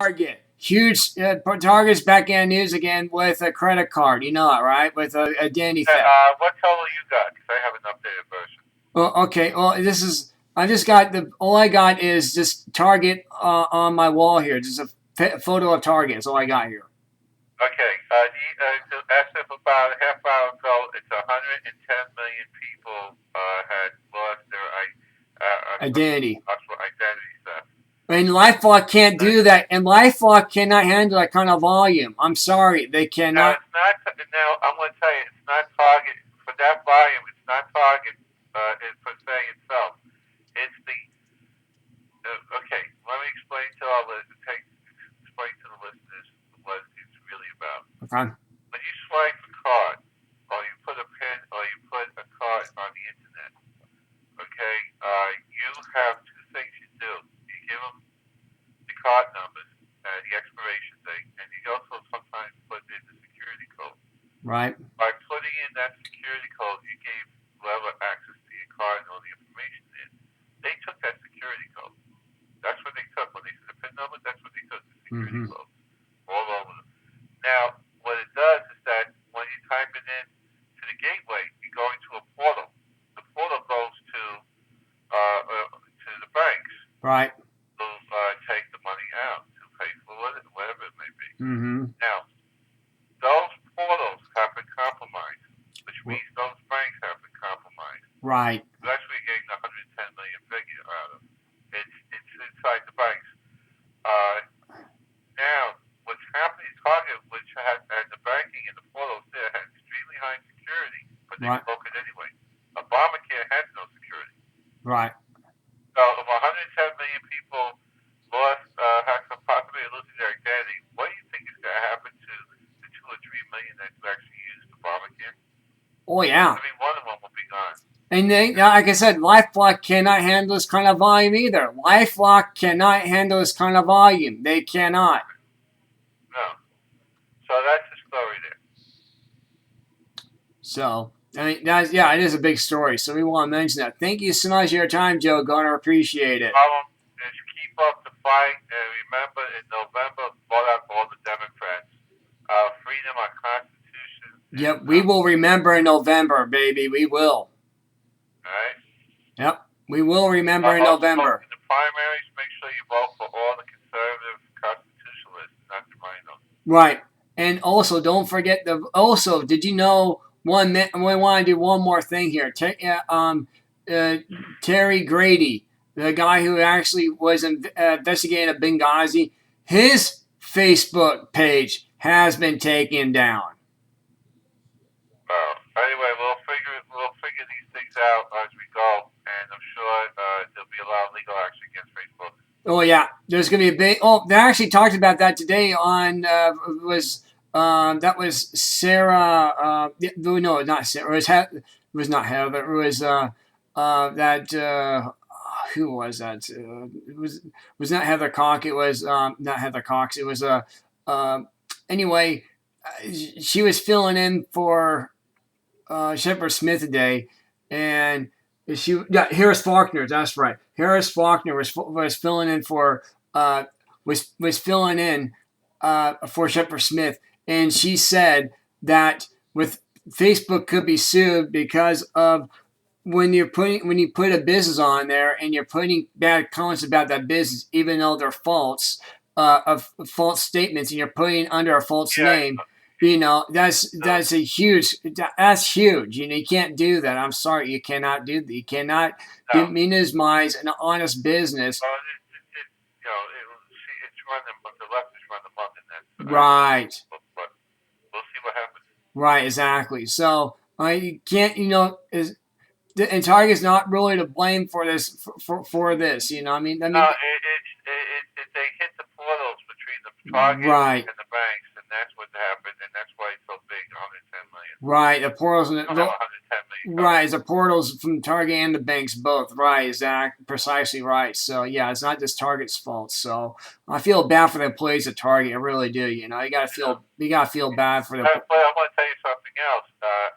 Target. Huge. Target's back in the news again with a credit card. You know it, right? With a identity Yeah, theft. what total you got? Because I have an updated version. Well, okay. Well, this is. I just got the. All I got is just Target on my wall here. Just a photo of Target. That's all I got here. Okay, as of about a half hour ago, it's 110 million people had lost their Identity. identity theft. And LifeLock can't do that. And LifeLock cannot handle that kind of volume. I'm sorry, they Now cannot. it's not. Now I'm going to tell you, it's not Target for that volume. It's not Target per se itself. It's the okay. Let me explain to all the explain to the listeners what it's really about. Okay. When you swipe a card, or you put a pin, or you put a card on the internet, okay, you have two things you do. You give them the card numbers and the expiration date, and you also sometimes put in the security code. Right. By putting in that security code, you gave whoever access to your card and all the information in. They took that security code. That's what they took. When they said the PIN number, that's what they took, the security code. All over them. Now, what it does is that when you type it in to the gateway, you go into a portal. The portal goes to the banks. Right. To take the money out to pay for whatever it may be. Now, those portals have been compromised, which means those banks have been compromised. Right. That's where you're getting the 110 million figure out of. It's inside the banks. Now, what's happening in Target, which has the banking and the portals there had extremely high security, but they broke it anyway. Obamacare has no security. Right. So if 110 million people lost, have some possibility of losing their identity, what do you think is going to happen to the 2 or 3 million that actually used Obamacare? Oh yeah. I mean, one of them will be gone. And they, like I said, LifeLock cannot handle this kind of volume either. LifeLock cannot handle this kind of volume. They cannot. No. So that's the story there. So, I mean, it is a big story. So we want to mention that. Thank you so much for your time, Joe Goldner. Appreciate it. Problem is keep up the fight. And remember, in November, vote out all the Democrats. Freedom, our Constitution. Yep, we will remember in November, baby. We will. All right? Yep, we will remember in November. In the primaries, make sure you vote for all the conservative constitutionalists, not the minorities. Right. And also, don't forget did you know we want to do one more thing here. Terry Grady, the guy who actually was investigating at Benghazi, his Facebook page has been taken down. Anyway, we'll figure these things out as we go, and I'm sure there'll be a lot of legal action against Facebook. Oh yeah, there's gonna be a big. Oh, they actually talked about that today on that was Sarah. No, not Sarah. It was not Heather. It was that. Who was that? It was not Heather Cox. It was not Heather Cox. It was anyway. She was filling in for Shepard Smith today, and Harris Faulkner. That's right. Harris Faulkner was filling in for was filling in for Shepard Smith, and she said that with Facebook could be sued because of when you put a business on there and you're putting bad comments about that business, even though they're false, of false statements, and you're putting under a false name. You know, that's huge. That's huge. You know, you can't do that. I'm sorry, you cannot do that. You cannot minimize an honest business. It's running, but the left is running amok in that. Right. But we'll see what happens. Right, exactly. So you can't, and Target's not really to blame for this. For this, I mean. No, they hit the portals between the Target and the banks, and that's what happened, and that's why it's so big, 110 million. Right, the portals. 110 million. Right, it's the portals from Target and the banks both. Right, exactly, precisely right. So yeah, it's not just Target's fault. So I feel bad for the employees at Target. I really do. You gotta feel bad for the. But I want to tell you something else.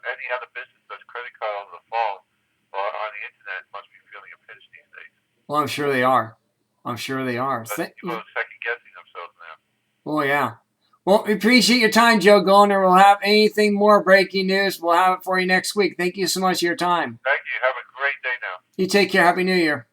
Any other business that's credit card over the phone or on the internet must be feeling a pinch these days. Well, I'm sure they are. I'm sure they are. People are second guessing themselves now. Oh, yeah. Well, we appreciate your time, Joe Goldner. We'll have anything more breaking news. We'll have it for you next week. Thank you so much for your time. Thank you. Have a great day now. You take care. Happy New Year.